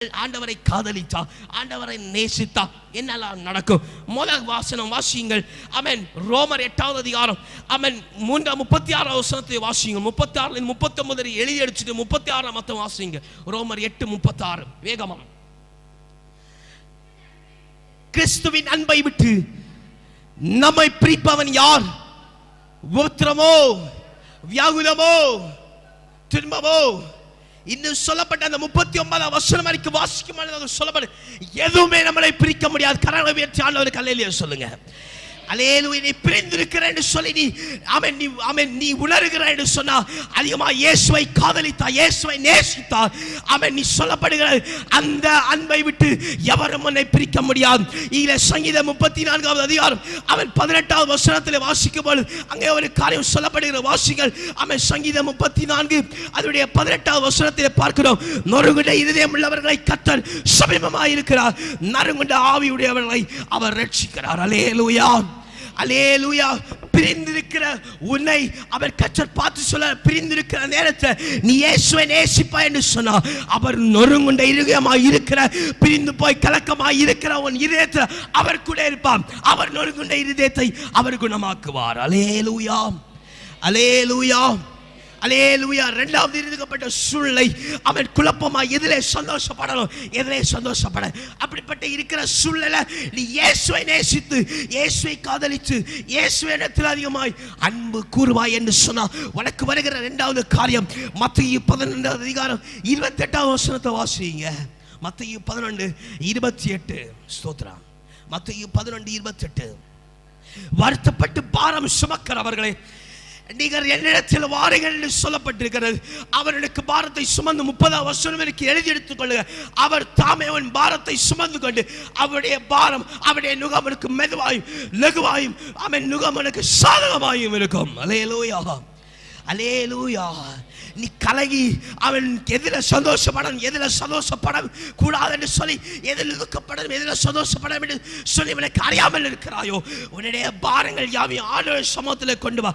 ஆண்டவரை காதலித்தா, ஆண்டவரை நேசித்தா என்னெல்லாம் நடக்கும்? முதல் வாசனம் வாசியுங்கள். ஆமென். ரோமர் 8வது அதிகாரம் ஆமென் 36வது வசனத்தை வாசியுங்கள். 36 39 எழுதி அடிச்சுட்டு 36 மொத்தம் வாசியுங்க. ரோமர் 8:36 வேகமா. கிறிஸ்துவின் அன்பை விட்டு நம்மை பிரிப்பவன் யார்? உபத்திரமோ, வியாகுலமோ, துன்பமோ? இன்னும் சொல்லப்பட்ட அந்த 39 வசனம் வரைக்கும் வாசிக்கும் சொல்லப்படு எதுவுமே நம்மளை பிரிக்க முடியாது. கரங்களை உயர்த்தி ஆண்டவருக்கு அல்லேலூயா சொல்லுங்க. அல்லேலூயா. நீ பிரிந்திருக்கிறேன் சொல்லி நீ உணர்கிறாய் என்று சொன்னா அதிகமா இயேசுவை காதலித்தா, இயேசுவை நேசித்தா, நீ சொல்லப்படுகிற அந்த அன்பை விட்டு எவரும் உன்னை பிரிக்க முடியாது. இதிலே சங்கீதம் 34வது அதிகாரம் 18வது வசனத்தில் வாசிக்கும் போது அங்கே ஒரு காரியம் சொல்லப்படுகிற வாசிகள். சங்கீதம் 34 அதனுடைய 18வது வசனத்தில் பார்க்கிறோம். நொறுங்குண்ட இருதயம் உள்ளவர்களை கர்த்தர் சமீபமாய் இருக்கிறார், நறுங்குண்ட ஆவியுடையவர்களை அவர் ரட்சிக்கிறார். அல்லேலூயா, அல்லேலூயா. பிரிந்திருக்கிற உன்னை அவர் கர்த்தர் பார்த்து சொல்ல, பிரிந்திருக்கிற நேரத்தை நீ இயேசுவை நேசிப்பாய் என்று சொன்னா அவர் நொறுங்குண்ட இருதயமாய் இருக்கிற, பிரிந்து போய் கலக்கமாய் இருக்கிற உன் இதயத்தில் அவர் கூட இருப்பார். அவர் நொறுங்குண்ட இருதயத்தை அவர் குணமாக்குவார். அல்லேலூயா, அல்லேலூயா, அல்லேலூயா. இரண்டாவது இருக்கப்பட்ட சூழ்நிலை அவன் குழப்பமா எதிலே சந்தோஷப்படணும், எதிலே சந்தோஷப்பட அப்படிப்பட்ட இருக்கிற சூழ்நிலை நீ இயேசுவை நேசித்து, இயேசுவை காதலித்து, இயேசுவிடத்தில் அதிகமாய் அன்பு கூறுவாய் என்று சொன்னா உனக்கு வருகிற இரண்டாவது காரியம் மத்தேயு 12வது அதிகாரம் 28வது வசனத்தை வாசிங்க. மத்தேயு 11:28 ஸ்தோத்திரம். மத்தேயு 11:28 வருத்தப்பட்டு பாரம் சுமக்கிறவர்களே நீங்கள் என்னிடத்தில் வாருங்கள் என்று சொல்லப்பட்டிருக்கிறது. அவர்களுக்கு பாரத்தை சுமந்து 30வது வசனம் எழுதி எடுத்துக் கொள்ளுங்க. அவர் தாமே அவன் பாரத்தை சுமந்து கொண்டு அவருடைய பாரம் அவருடைய நுகமனுக்கு மெதுவாயும் லகுவாயும் அவன் நுகமனுக்கு சாதகமாயும் இருக்கும். அல்லேலூயா, அல்லேலூயா. நீ கலகி அவன் எதில சந்தோஷப்படணும், எதில சந்தோஷப்பட கூடாது என்று சொல்லி, எதில் துக்கப்படணும், எதில சந்தோஷப்படணும் என்று சொல்லி உனக்கு அறியாமல் இருக்கிறாயோ, உன்னுடைய பாரங்கள் யாவையும் ஆண்டவர் சமூகத்தில் கொண்டு வா.